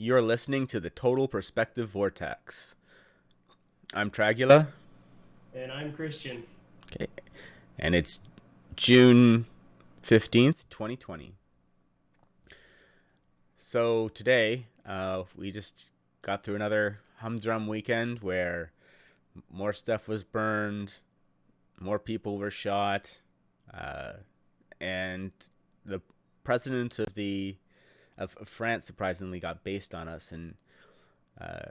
You're listening to the Total Perspective Vortex. I'm Tragula. And I'm Christian. Okay. And it's June 15th, 2020. So today, we just got through another humdrum weekend where more stuff was burned, more people were shot, uh, and the president of France surprisingly got based on us and uh,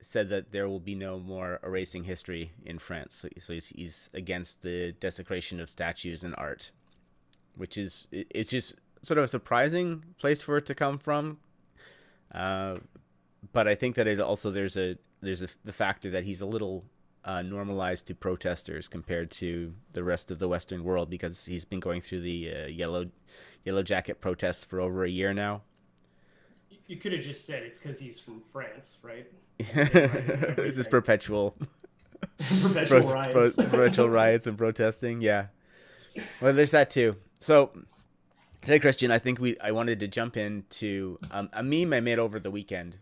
said that there will be no more erasing history in France. So he's against the desecration of statues and art, which it's just sort of a surprising place for it to come from. Uh, but I think that it also there's the factor that he's a little normalized to protesters compared to the rest of the Western world because he's been going through the yellow jacket protests for over a year now. You could have just said it's because he's from France, right? And they riot and This is everything. Perpetual riots. perpetual riots and protesting. Yeah, well, there's that too. So today, Christian, I wanted to jump into a meme I made over the weekend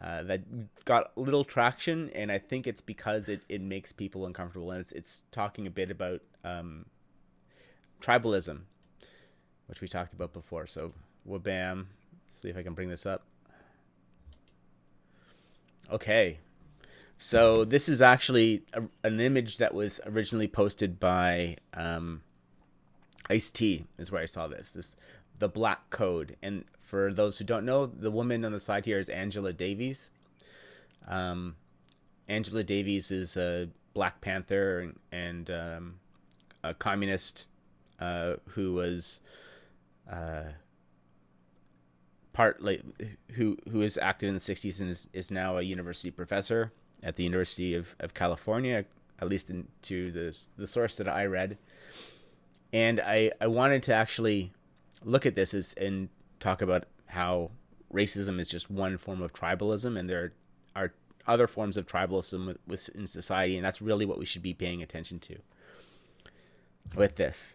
that got little traction, and I think it's because it makes people uncomfortable, and it's talking a bit about tribalism, which we talked about before. So, wabam. Let's see if I can bring this up. Okay. So this is actually an image that was originally posted by Ice T. Is where I saw this. The Black Code. And for those who don't know, the woman on the side here is Angela Davies. Um, Angela Davies is a Black Panther and a communist who was part like who is active in the 60s and is now a university professor at the University of California, at least to the source that I read. And I wanted to actually look at and talk about how racism is just one form of tribalism, and there are other forms of tribalism within society, and that's really what we should be paying attention to with this.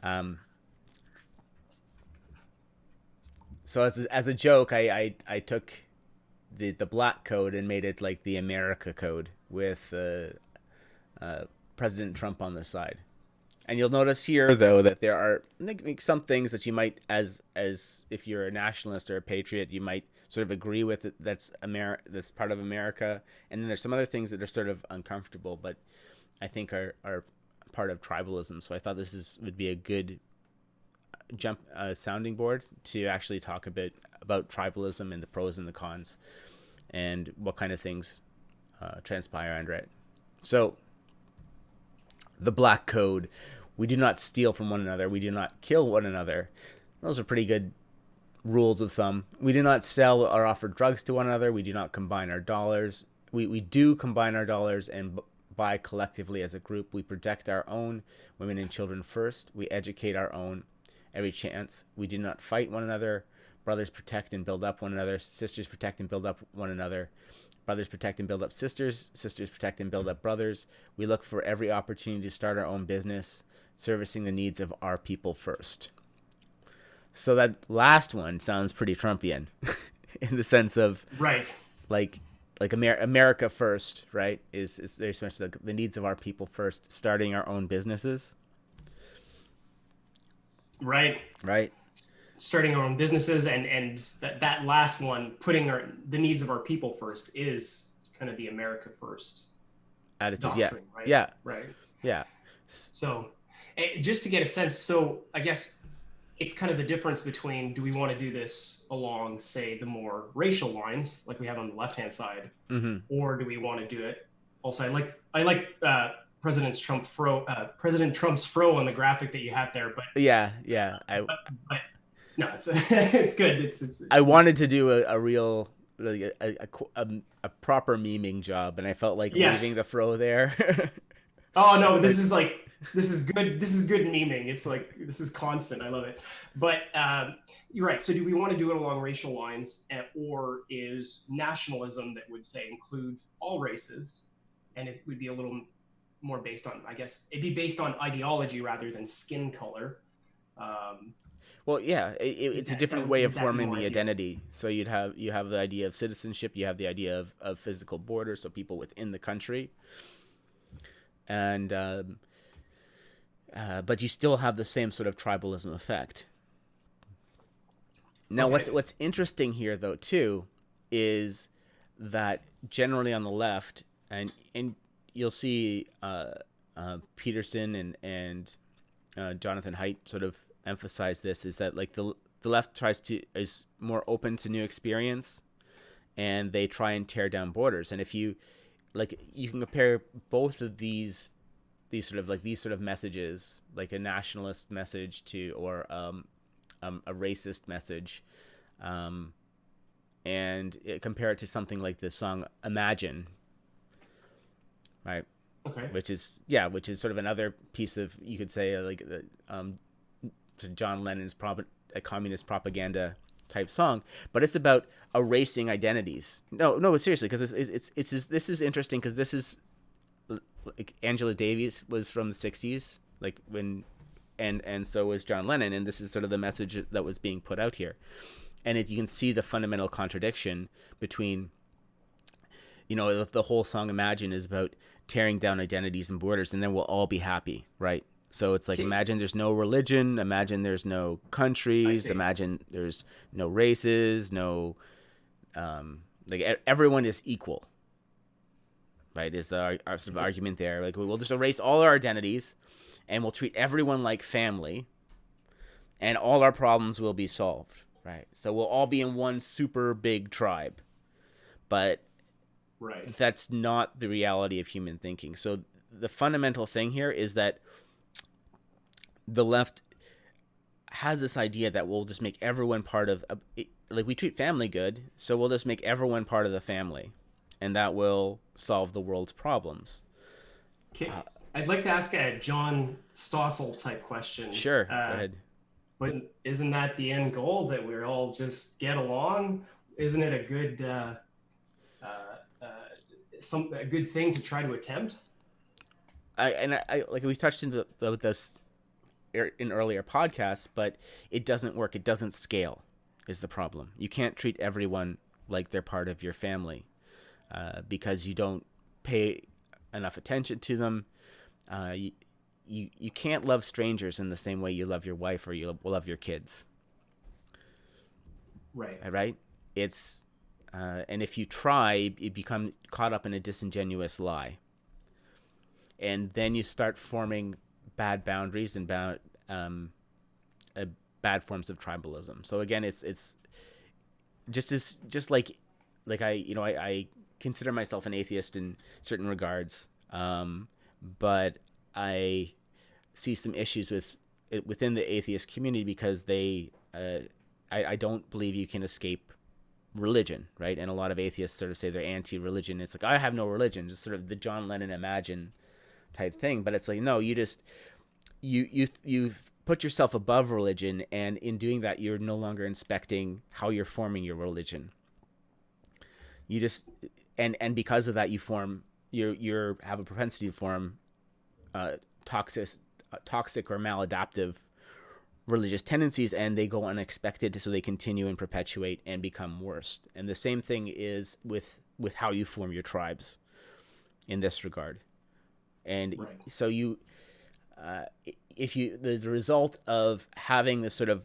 Um, so as a joke, I took the black code and made it like the America code with President Trump on the side. And you'll notice here, though, that there are like some things that you might, as if you're a nationalist or a patriot, you might sort of agree with it. That's part of America. And then there's some other things that are sort of uncomfortable, but I think are part of tribalism. So I thought would be a good jump sounding board to actually talk a bit about tribalism and the pros and the cons and what kind of things transpire under it. So the Black Code. We do not steal from one another. We do not kill one another. Those are pretty good rules of thumb. We do not sell or offer drugs to one another. We do not combine our dollars. We do combine our dollars and buy collectively as a group. We protect our own women and children first. We educate our own every chance. We do not fight one another. Brothers protect and build up one another. Sisters protect and build up one another. Brothers protect and build up sisters. Sisters protect and build up brothers. We look for every opportunity to start our own business, servicing the needs of our people first. So that last one sounds pretty Trumpian in the sense of Right. like America first, right? Is very much like the needs of our people first, starting our own businesses, Right. right? Starting our own businesses and that last one, putting the needs of our people first, is kind of the America first Attitude, yeah, doctrine, right? yeah, Right. yeah. So just to get a sense, so I guess it's kind of the difference between, do we want to do this along, say, the more racial lines like we have on the left hand side, Mm-hmm. or do we want to do it also? I like President Trump's fro on the graphic that you have there, but Yeah, yeah. I but no, it's it's good. I wanted to do a real like a proper memeing job, and I felt like leaving the yes. fro there. Oh no, like this is good. This is good memeing. It's like this is constant. I love it. But you're right. So do we want to do it along racial lines, or is nationalism that would say include all races, and it would be a little more based on, I guess it'd be based on ideology rather than skin color. Um, Well, yeah, Would it's a different way of would that be forming more the ideal? identity. So you have the idea of citizenship, you have the idea of physical borders, so people within the country, and but you still have the same sort of tribalism effect. Now, Okay. what's interesting here, though, too, is that generally on the left, and you'll see Peterson and Jonathan Haidt sort of emphasize this, is that like the left is more open to new experience, and they try and tear down borders. And if you like, you can compare both of these sort of messages, like a nationalist message to or a racist message, um, and compare it to something like the song "Imagine," right? Okay. Which is sort of another piece of, you could say, like to John Lennon's a communist propaganda type song, but it's about erasing identities. No, seriously, because this is interesting because this is like Angela Davis was from the '60s, like when, and so was John Lennon, and this is sort of the message that was being put out here, and you can see the fundamental contradiction between, the whole song "Imagine" is about tearing down identities and borders, and then we'll all be happy, right? So it's like, imagine there's no religion, imagine there's no I countries, see. imagine there's no races, like everyone is equal, right? Is our sort of argument there. Like, we'll just erase all our identities and we'll treat everyone like family and all our problems will be solved, right? So we'll all be in one super big tribe. But Right. that's not the reality of human thinking. So the fundamental thing here is that the left has this idea that we'll just make everyone part of like, we treat family good, so we'll just make everyone part of the family, and that will solve the world's problems. Okay. I'd like to ask a John Stossel type question. Sure, go ahead. But isn't that the end goal, that we all just get along? Isn't it uh, uh, a good thing to try to attempt? I like, we touched into this in earlier podcasts, but it doesn't work. It doesn't scale, is the problem. You can't treat everyone like they're part of your family, because you don't pay enough attention to them. You can't love strangers in the same way you love your wife or you love your kids, Right. right? It's and if you try, you become caught up in a disingenuous lie, and then you start forming bad boundaries and bad forms of tribalism. So again, it's just like I consider myself an atheist in certain regards, but I see some issues within the atheist community because I don't believe you can escape religion, right? And a lot of atheists sort of say they're anti-religion. It's like, I have no religion, just sort of the John Lennon "Imagine" type thing. But it's like, no, you've put yourself above religion, and in doing that, you're no longer inspecting how you're forming your religion. You just and because of that, you have a propensity to form uh, toxic or maladaptive religious tendencies, and they go unexpected, so they continue and perpetuate and become worse. And the same thing is with how you form your tribes in this regard. And Right. so if you the result of having this sort of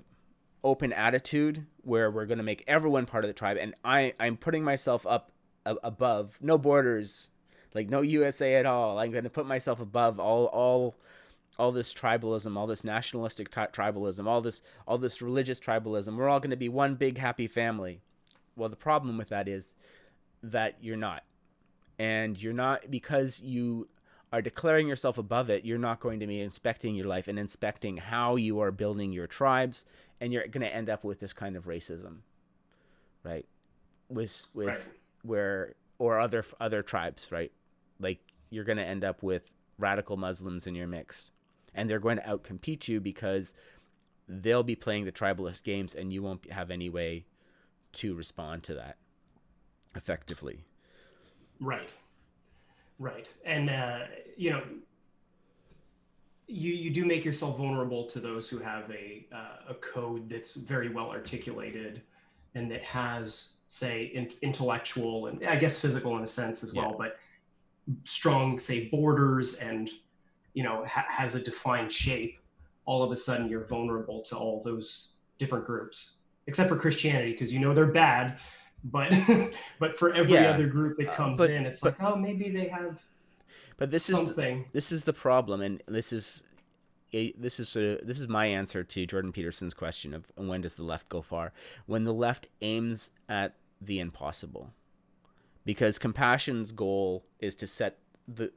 open attitude where we're going to make everyone part of the tribe, and I'm putting myself up above, no borders, like no USA at all. I'm going to put myself above all this tribalism, all this nationalistic tribalism, all this religious tribalism. We're all going to be one big happy family. Well, the problem with that is that you're not. And you're not, because you are declaring yourself above it, you're not going to be inspecting your life and inspecting how you are building your tribes, and you're going to end up with this kind of racism, right? With Right. where, or other tribes, right? Like, you're going to end up with radical Muslims in your mix, and they're going to outcompete you because they'll be playing the tribalist games, and you won't have any way to respond to that effectively. Right. Right. And you know, you do make yourself vulnerable to those who have a code that's very well articulated and that has, say, intellectual and I guess physical in a sense as Yeah. well, but strong, say, borders and has a defined shape. All of a sudden, you're vulnerable to all those different groups, except for Christianity, because they're bad. But but for every Yeah. other group that Uh, comes but in, it's like, but oh, maybe they have but something. this is the problem, and this is my answer to Jordan Peterson's question of when does the left go far? When the left aims at the impossible, because compassion's goal is to set the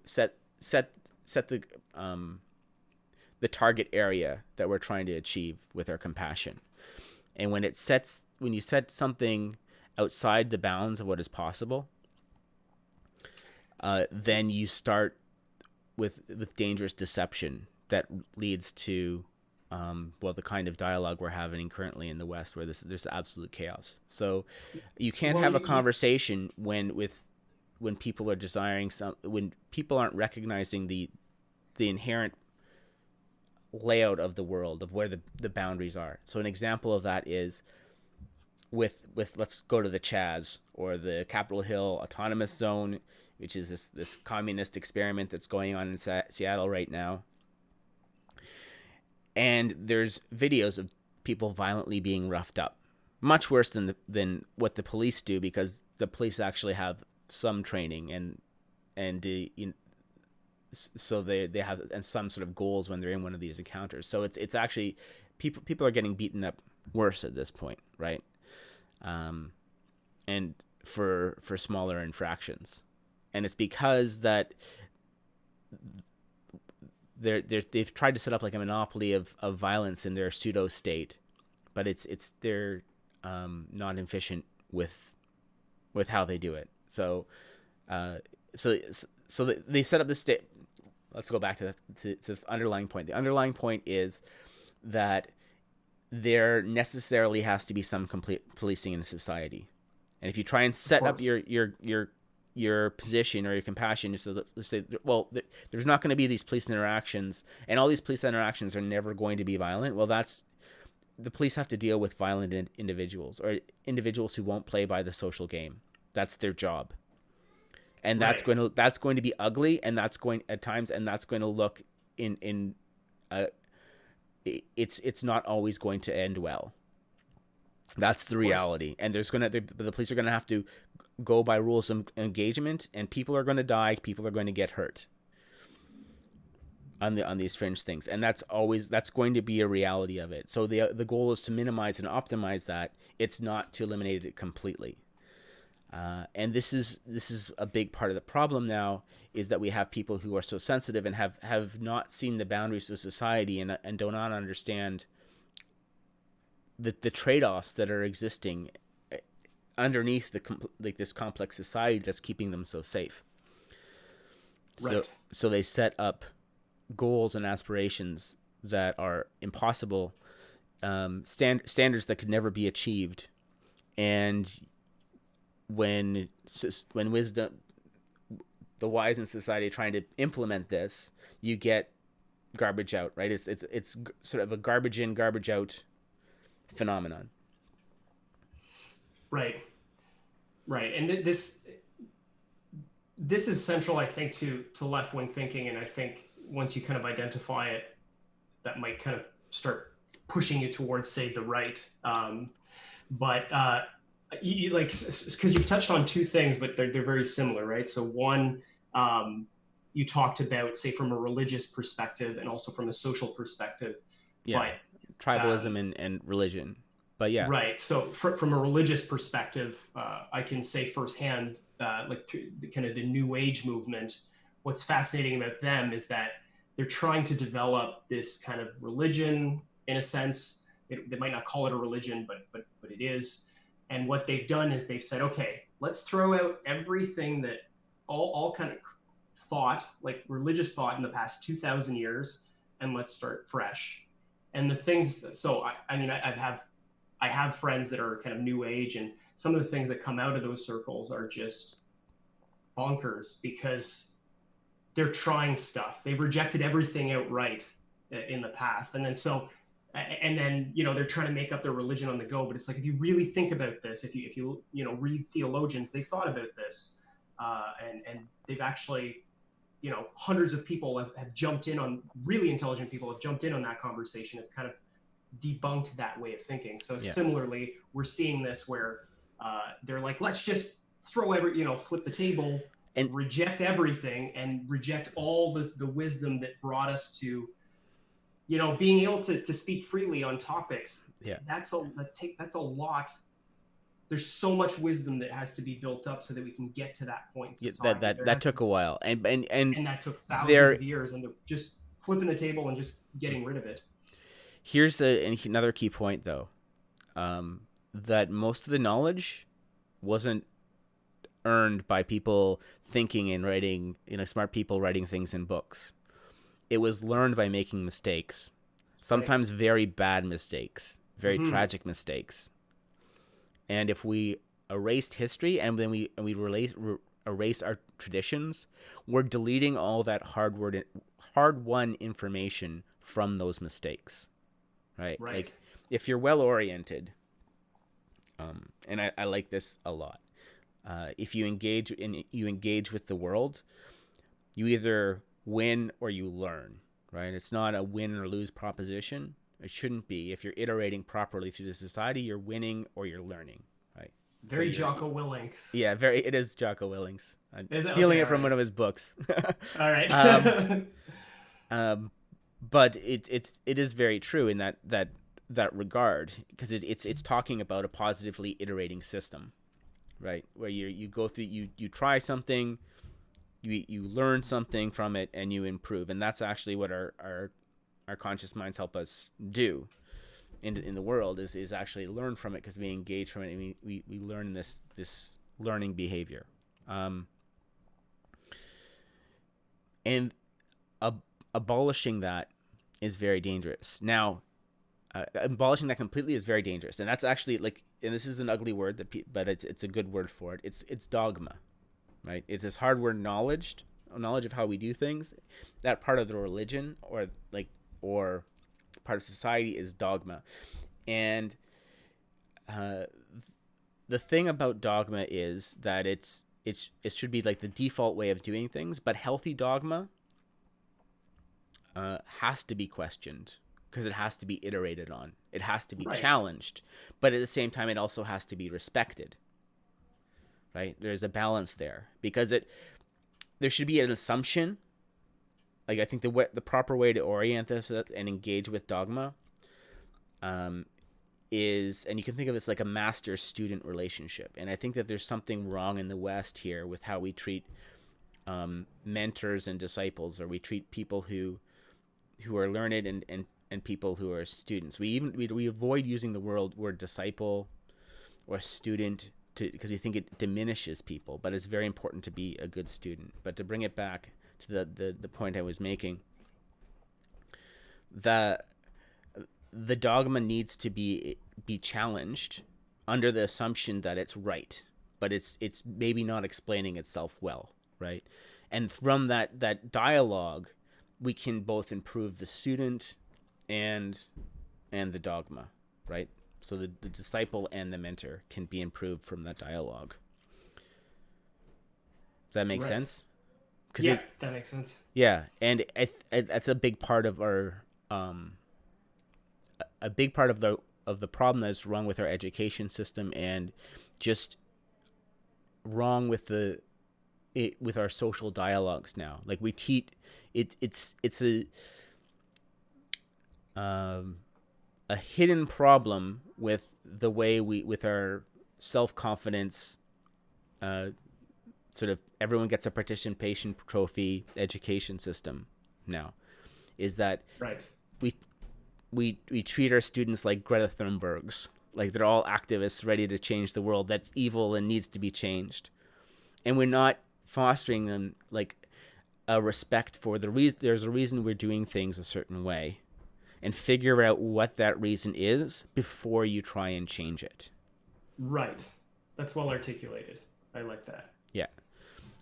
target area that we're trying to achieve with our compassion. And when you set something outside the bounds of what is possible, then you start with dangerous deception that leads to the kind of dialogue we're having currently in the West, where there's absolute chaos. So you can't Well, have a conversation when people are desiring when people aren't recognizing the inherent layout of the world, of where the boundaries are. So an example of that is with let's go to the Chaz, or the Capitol Hill Autonomous Zone, which is this communist experiment that's going on in Seattle right now. And there's videos of people violently being roughed up, much worse than what the police do, because the police actually have some training and so they have and some sort of goals when they're in one of these encounters. So it's actually people are getting beaten up worse at this point, right? And for smaller infractions, and it's because that they've tried to set up like a monopoly of violence in their pseudo state, but they're not efficient with how they do it. So they set up this state. Let's go back to the underlying point. The underlying point is that there necessarily has to be some complete policing in society, and if you try and of set up course, your position or your compassion, so let's say, well, there's not going to be these police interactions, and all these police interactions are never going to be violent. Well, that's the police have to deal with violent individuals, or individuals who won't play by the social game. That's their job, and right. that's going to be ugly, and that's going at times, and that's going to look in it's not always going to end well. That's the Of course. reality, and the police are gonna have to go by rules of engagement, and people are going to die, people are going to get hurt on these fringe things, and that's going to be a reality of it. So the goal is to minimize and optimize that. It's not to eliminate it completely. And this is a big part of the problem now, is that we have people who are so sensitive and have not seen the boundaries of society, and do not understand the trade-offs that are existing underneath this complex society that's keeping them so safe. So Right. so they set up goals and aspirations that are impossible, standards that could never be achieved, and when wisdom, the wise in society are trying to implement this, you get garbage out, right? It's sort of a garbage in, garbage out phenomenon. Right. Right. And this is central, I think, to left wing thinking, and I think once you kind of identify it, that might kind of start pushing you towards, say, the right. But like, because you've touched on two things, but they're very similar, right? So one, you talked about, say, from a religious perspective and also from a social perspective, Yeah, but tribalism um, and religion. But yeah, right. So from a religious perspective, I can say firsthand, kind of the New Age movement. What's fascinating about them is that they're trying to develop this kind of religion in a sense. They might not call it a religion, but it is. And what they've done is they've said, okay, let's throw out everything that all kind of thought, like religious thought in the past 2,000 years, and let's start fresh. And the things, so I mean, I have friends that are kind of new age, and some of the things that come out of those circles are just bonkers because they're trying stuff. They've rejected everything outright, in the past. And then they're trying to make up their religion on the go. But it's like, if you really think about this, if you read theologians, they've thought about this, and they've actually, hundreds of people have jumped in on, really intelligent people have jumped in on that conversation, have kind of debunked that way of thinking. So Yeah. similarly, we're seeing this where they're like, let's just flip the table and reject everything and reject all the wisdom that brought us to, being able to speak freely on topics. Yeah. That's a lot. There's so much wisdom that has to be built up so that we can get to that point in society. That took a while, and that took thousands of years, and they're just flipping the table and just getting rid of it. Here's another key point, though, that most of the knowledge wasn't earned by people thinking and writing, smart people writing things in books. It was learned by making mistakes, sometimes very bad mistakes, very tragic mistakes. And if we erased history and then we erase our traditions, we're deleting all that hard-won information from those mistakes, right? Like, if you're well-oriented, and I like this a lot, if you engage with the world, you either win or you learn, right? It's not a win or lose proposition. It shouldn't be. If you're iterating properly through the society, you're winning or you're learning, right? Very Jocko Willink. Yeah, it is Jocko Willink. I'm stealing it from one of his books. All right. But it is very true in that regard, because it's talking about a positively iterating system, right? Where you go through, you try something, you learn something from it, and you improve. And that's actually what our conscious minds help us do in the world, is actually learn from it, because we engage from it, and we learn this learning behavior. And abolishing that is very dangerous. Now, abolishing that completely is very dangerous, and that's actually, like, and this is an ugly word but it's a good word for it. It's dogma, right? It's this hard word, knowledge of how we do things. That part of the religion or part of society is dogma. And the thing about dogma is that it should be like the default way of doing things, but healthy dogma has to be questioned, because it has to be iterated on. It has to be challenged, but at the same time, it also has to be respected, right? There's a balance there, because there should be an assumption. Like, I think the proper way to orient this and engage with dogma is, and you can think of this like a master-student relationship. And I think that there's something wrong in the West here with how we treat mentors and disciples, or we treat people who are learned and people who are students. We avoid using the word disciple or student because we think it diminishes people, but it's very important to be a good student. But to bring it back to the point I was making, the dogma needs to be challenged under the assumption that it's right, but it's maybe not explaining itself well, right? And from that dialogue, we can both improve the student and the dogma, right? So the disciple and the mentor can be improved from that dialogue. Does that make sense? That makes sense. Yeah, and that's a big part of our a big part of the problem that's wrong with our education system, and just wrong with with our social dialogues now. Like, we teach it's a hidden problem with the way with our self-confidence, sort of everyone gets a participation trophy education system now, is that we treat our students like Greta Thunbergs, like they're all activists ready to change the world. That's evil and needs to be changed. And we're not fostering them like a respect for there's a reason we're doing things a certain way, and figure out what that reason is before you try and change it. Right. That's well articulated. I like that. Yeah.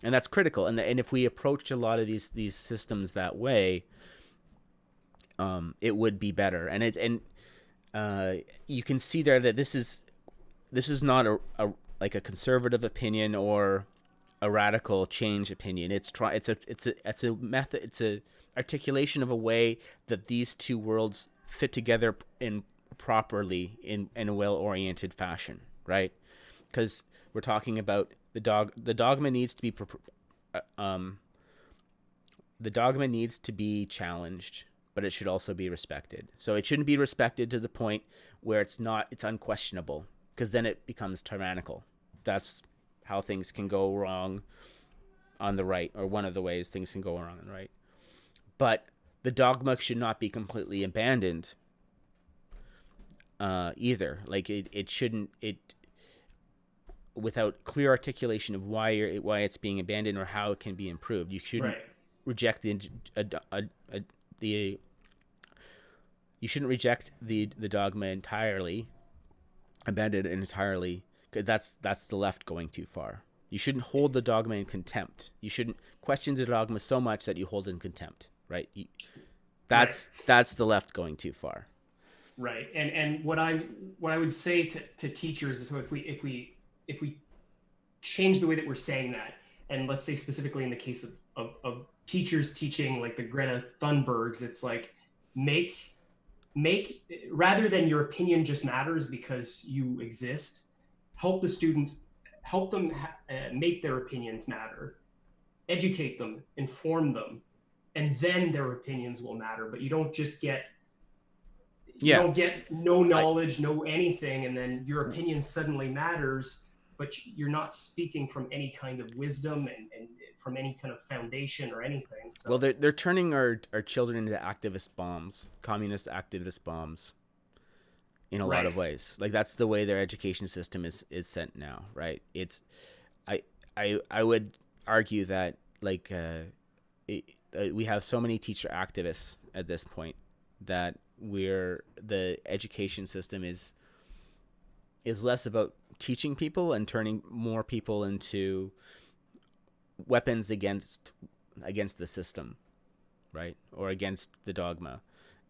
And that's critical. And if we approach a lot of these systems that way, it would be better. You can see there that this is not a like a conservative opinion or a radical change opinion. It's a method. It's a articulation of a way that these two worlds fit together in properly in a well-oriented fashion, right? Because we're talking about the dogma needs to be um, the dogma needs to be challenged, but it should also be respected. So it shouldn't be respected to the point where it's unquestionable, because then it becomes tyrannical. That's how things can go wrong on the right, or one of the ways things can go wrong on the right. But the dogma should not be completely abandoned either. Like it shouldn't without clear articulation of why it's being abandoned or how it can be improved. You shouldn't Right. reject the you shouldn't reject the dogma entirely, abandon it entirely, because that's the left going too far. You shouldn't hold the dogma in contempt. You shouldn't question the dogma so much that you hold it in contempt, right? Right. That's the left going too far. Right. And what I would say to teachers is, so if we change the way that we're saying that, and let's say specifically in the case of teachers teaching like the Greta Thunbergs, it's like make make rather than your opinion just matters because you exist, help the students, help them make their opinions matter, educate them, inform them, and then their opinions will matter. But you Yeah, don't get no I knowledge, no anything, and then your opinion suddenly matters, but you're not speaking from any kind of wisdom and from any kind of foundation or anything. well, So they're turning our children into activist bombs, communist activist bombs, in a lot right. of ways. Like that's the way their education system is sent now, right? It's I I would argue that like we have so many teacher activists at this point that the education system is less about teaching people and turning more people into weapons against the system, right? Or against the dogma.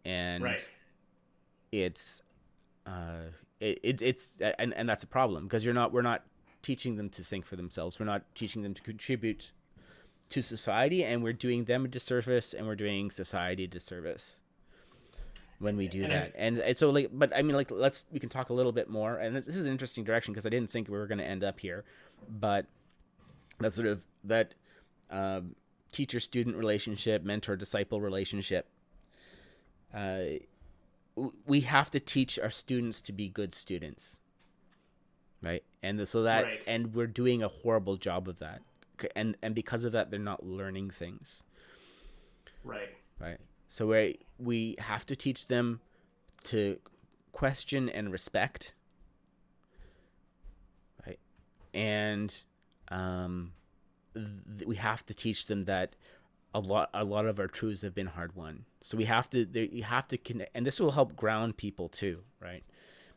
And Right. it's it's and that's a problem, because we're not teaching them to think for themselves. We're not teaching them to contribute to society, and we're doing them a disservice, and we're doing society a disservice when we do And that. I, And so like, but I mean, like, we can talk a little bit more, and this is an interesting direction because I didn't think we were going to end up here, but that sort of that um, teacher student relationship, mentor disciple relationship, uh, we have to teach our students to be good students, right? right. And we're doing a horrible job of that, and because of that, they're not learning things, Right. right? So we have to teach them to question and respect, right? And um, we have to teach them that a lot of our truths have been hard won. So you have to connect, and this will help ground people too, right?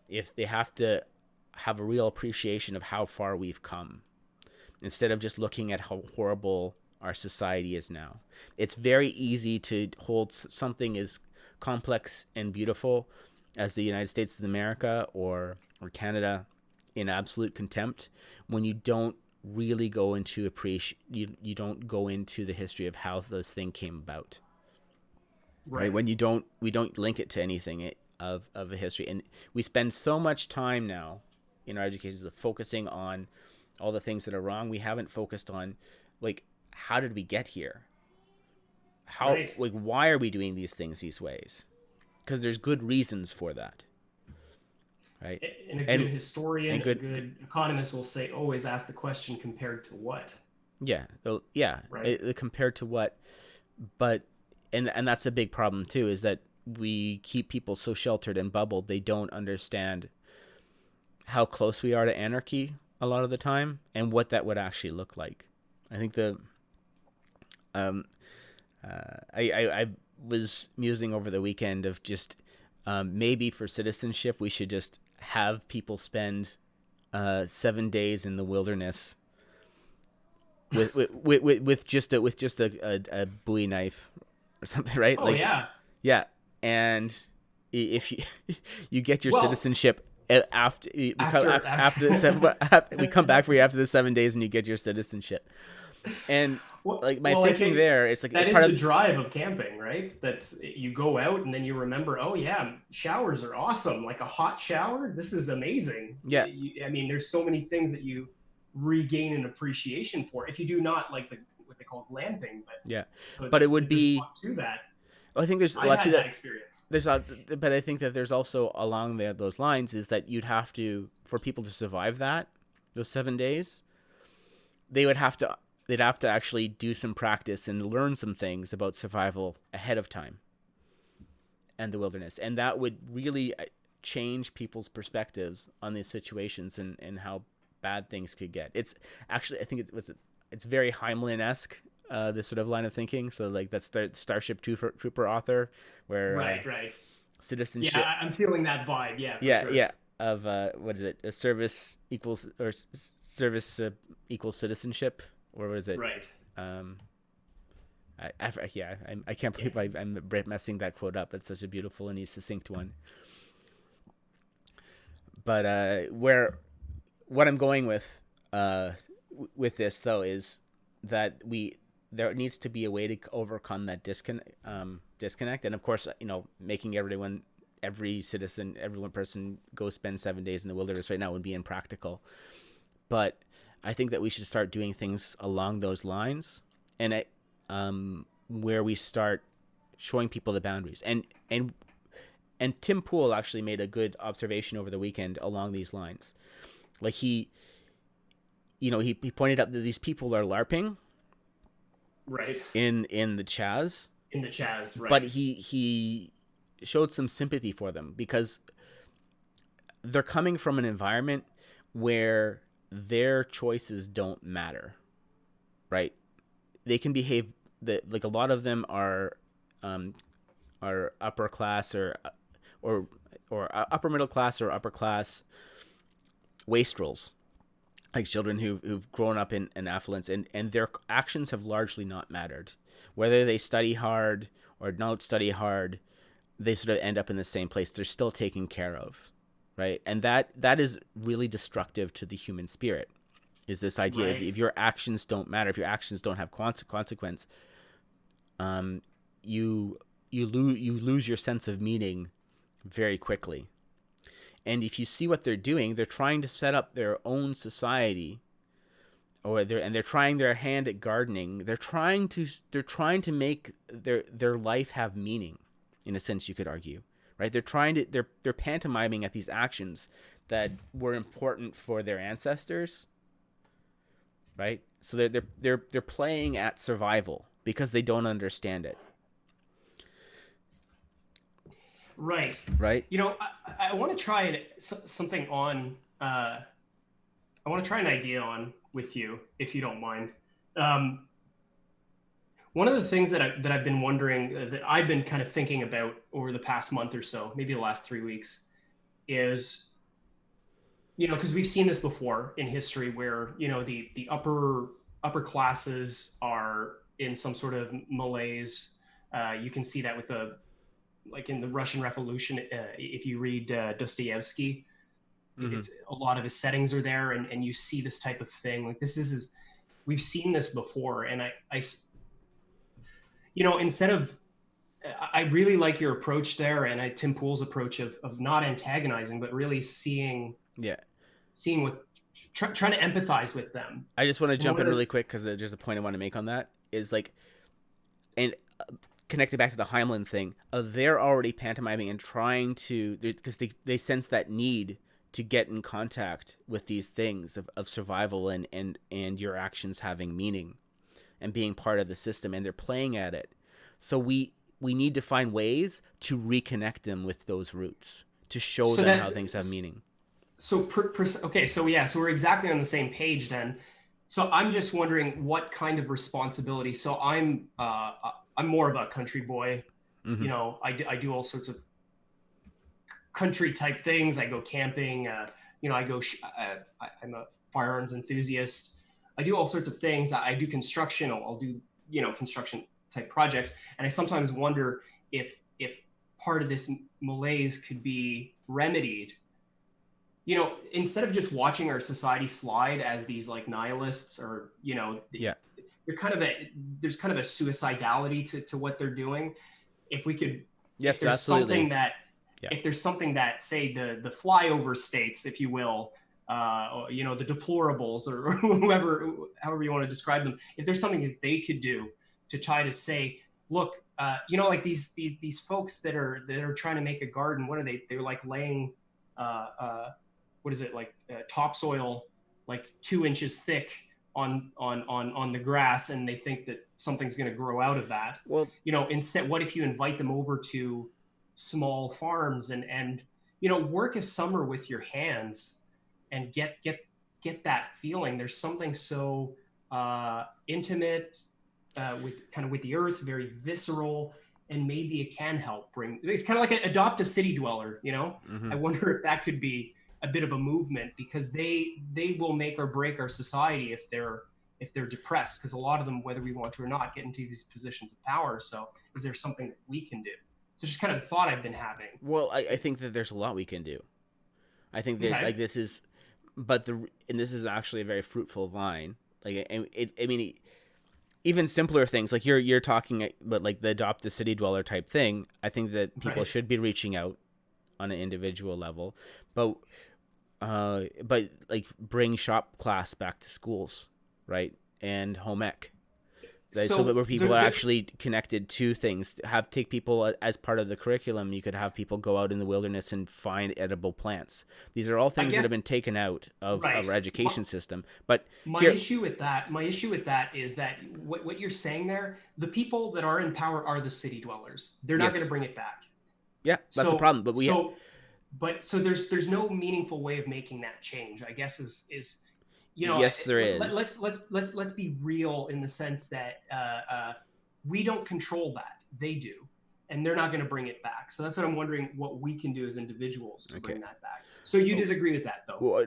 If they have to have a real appreciation of how far we've come, instead of just looking at how horrible our society is now. It's very easy to hold something as complex and beautiful as the United States of America or Canada in absolute contempt when you don't really go into you don't go into the history of how this thing came about, right? Right. When we don't link it to anything of a history, and we spend so much time now in our education focusing on all the things that are wrong. We haven't focused on like, how did we get here? How, Right. like, why are we doing these things these ways? Because there's good reasons for that, right? And a good and historian, and a good good economist will say, always ask the question compared to what? yeah, Right. compared to what? But and that's a big problem too, is that we keep people so sheltered and bubbled they don't understand how close we are to anarchy a lot of the time, and what that would actually look like. I think the um I was musing over the weekend of just maybe for citizenship we should just have people spend 7 days in the wilderness with just a Bowie knife or something, right? Oh Like, yeah. yeah, and if you you get your Well, citizenship after after the seven, after we come back for you after the 7 days and you get your citizenship. And like my well, I thinking think there, it's like it's that part is the of drive of camping, right? That's you go out and then you remember, oh yeah, showers are awesome. Like a hot shower, this is amazing. yeah, I mean, there's so many things that you regain an appreciation for if you do not like what they call glamping. But yeah. so But it would there's a be, lot to that. I think there's a I lot to had that that. experience. There's a, but I think that there's also along there those lines is that you'd have to, for people to survive that those 7 days, they would have to they'd have to actually do some practice and learn some things about survival ahead of time and the wilderness, and that would really change people's perspectives on these situations and how bad things could get. It's actually, I think it's very Heimlin-esque, this sort of line of thinking. So like that's the Starship Trooper author, where Right, right. Yeah, citizenship, I'm feeling that vibe. Yeah, for yeah, sure. yeah, of what is it? A service equals or service equals citizenship, or what is it? Right. Um, I can't Yeah. believe I'm messing that quote up. It's such a beautiful and succinct one. But where what I'm going with this though is that there needs to be a way to overcome that disconnect, and of course, making every citizen, every one person go spend 7 days in the wilderness right now would be impractical. But I think that we should start doing things along those lines, and where we start showing people the boundaries. And Tim Pool actually made a good observation over the weekend along these lines. Like he pointed out that these people are LARPing Right. in the Chaz, In the Chaz, but right. he showed some sympathy for them because they're coming from an environment where their choices don't matter, right? They can behave that, like, a lot of them are upper class or upper middle class or upper class wastrels, like children who've grown up in affluence, and their actions have largely not mattered. Whether they study hard or don't study hard, they sort of end up in the same place. They're still taken care of, right? And that is really destructive to the human spirit. Is this idea Right. if your actions don't matter, if your actions don't have consequence, you you lose your sense of meaning very quickly. And if you see what they're doing, they're trying to set up their own society, they're trying their hand at gardening. They're trying to make their life have meaning, in a sense you could argue, right? They're pantomiming at these actions that were important for their ancestors, right? So they're playing at survival because they don't understand it, Right. right? I want to try something on. I want to try an idea on with you, if you don't mind. Um, One of the things that I've been wondering, that I've been kind of thinking about over the past month or so, maybe the last 3 weeks, is because we've seen this before in history where the upper classes are in some sort of malaise. You can see that with the like in the Russian Revolution. If you read Dostoevsky, Mm-hmm. it's a lot of his settings are there, and you see this type of thing. Like this is we've seen this before, and I instead of I really like your approach there, and Tim Pool's approach of not antagonizing, but really Yeah. seeing what trying to empathize with them. I just want to And jump one in of the really quick because there's a point I want to make on that. Is like, and connected back to the Heimlin thing, they're already pantomiming and trying to, because they sense that need to get in contact with these things of survival and your actions having meaning and being part of the system, and they're playing at it. So we need to find ways to reconnect them with those roots, to show so them how that things have meaning. okay, so yeah, so we're exactly on the same page then. So I'm just wondering what kind of responsibility. So I'm more of a country boy. Mm-hmm. I do all sorts of country type things. I go camping. I go. I'm a firearms enthusiast. I do all sorts of things. I do construction. I'll do construction type projects, and I sometimes wonder if part of this malaise could be remedied, you know, instead of just watching our society slide as these like nihilists, or, you know, Yeah. they're kind of a, there's kind of a suicidality to what they're doing. If we could, if Yes, there's something absolutely. that, Yeah. if there's something that, say, the flyover states, if you will, you know, the deplorables, or whoever, however you want to describe them, if there's something that they could do to try to say, look, you know, like these folks that are trying to make a garden, what are they? They're like laying, uh, uh, what is it, like topsoil, like 2 inches thick on the grass, and they think that something's going to grow out of that. Well, You know, instead, what if you invite them over to small farms, and you know, work a summer with your hands, and get that feeling. There's something so intimate, with kind of with the earth, very visceral, and maybe it can help bring. It's kind of like adopt a city dweller. You know, I mhm. wonder if that could be a bit of a movement, because they will make or break our society if they're depressed, because a lot of them, whether we want to or not, get into these positions of power. So is there something that we can do? So just kind of the thought I've been having. Well, I think that there's a lot we can do. I think that Okay. like this is, but the and this is actually a very fruitful vine. Like I mean, even simpler things like you're talking about, like the adopt a city dweller type thing. I think that people Right. should be reaching out on an individual level, but like bring shop class back to schools, right? And home ec, so that So where people are actually connected to things, have take people as part of the curriculum. You could have people go out in the wilderness and find edible plants. These are all I things that have guess, been taken out of right. our education system. But My here, issue with that, my issue with that is that what you're saying there, the people that are in power are the city dwellers. They're not going to yes, bring it back. yeah, that's a So problem. But we, so but so there's no meaningful way of making that change, I guess, is, you know, yes, there is. let's be real, in the sense that we don't control that, they do, and they're not going to bring it back. So that's what I'm wondering, what we can do as individuals to Okay. bring that back. So you Oh, disagree with that, though? well,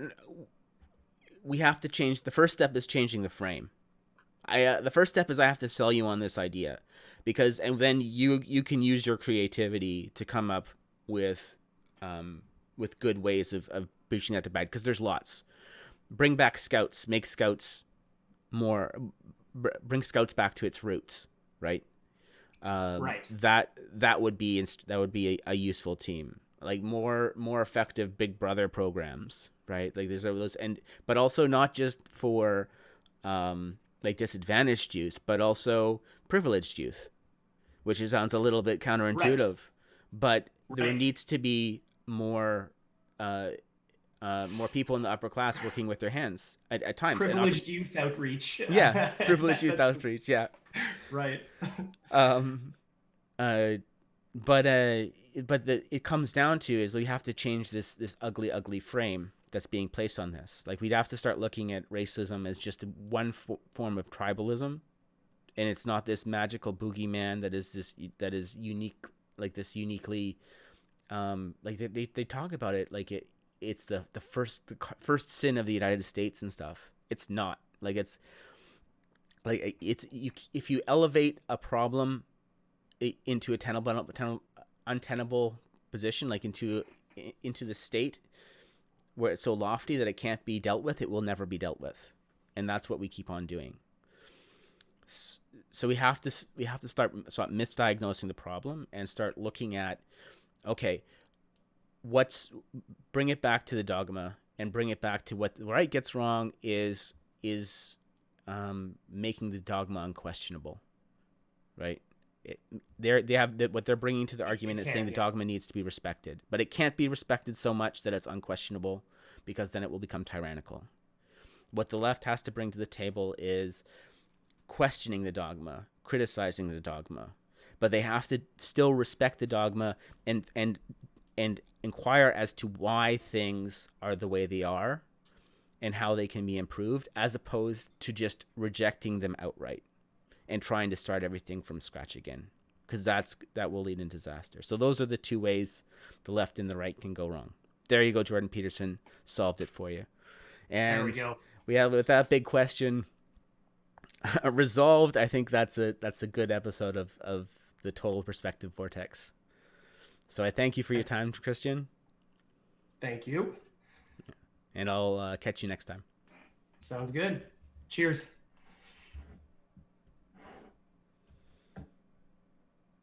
we have to change. The first step is changing the frame. The first step is I have to sell you on this idea, because and then you can use your creativity to come up with with good ways of reaching that to bad, because there's lots. Bring back scouts, make scouts more, bring scouts back to its roots, right? Right. That would be a useful team, like more effective Big Brother programs, right? Like there's those, and but also not just for like disadvantaged youth, but also privileged youth, which sounds a little bit Right. counterintuitive, but there Right. needs to be uh, more people in the upper class working with their hands at times, and Privileged youth outreach. yeah, privileged youth outreach, yeah. Right. Um, uh, but it comes down to is we have to change this ugly frame that's being placed on this. Like we'd have to start looking at racism as just one form of tribalism, and it's not this magical boogeyman that is unique, like this uniquely like they talk about it like it's the first sin of the United States and stuff. It's not. Like it's you, if you elevate a problem into a untenable position, like into the state where it's so lofty that it can't be dealt with, it will never be dealt with, and that's what we keep on doing. So we have to start misdiagnosing the problem and start looking at, okay, what's bring it back to the dogma, and bring it back to what the right gets wrong is making the dogma unquestionable, right? They have what they're bringing to the argument It is saying can, the yeah. dogma needs to be respected, but it can't be respected so much that it's unquestionable, because then it will become tyrannical. What the left has to bring to the table is questioning the dogma, criticizing the dogma, but they have to still respect the dogma and inquire as to why things are the way they are and how they can be improved, as opposed to just rejecting them outright and trying to start everything from scratch again, because that will lead into disaster. So those are the two ways the left and the right can go wrong. There you go, Jordan Peterson solved it for you. There we And go. we have, with that big question resolved, I think that's a good episode of the Total Perspective Vortex. So I thank you for your time, Christian, Thank you. and I'll catch you next time. Sounds good. Cheers.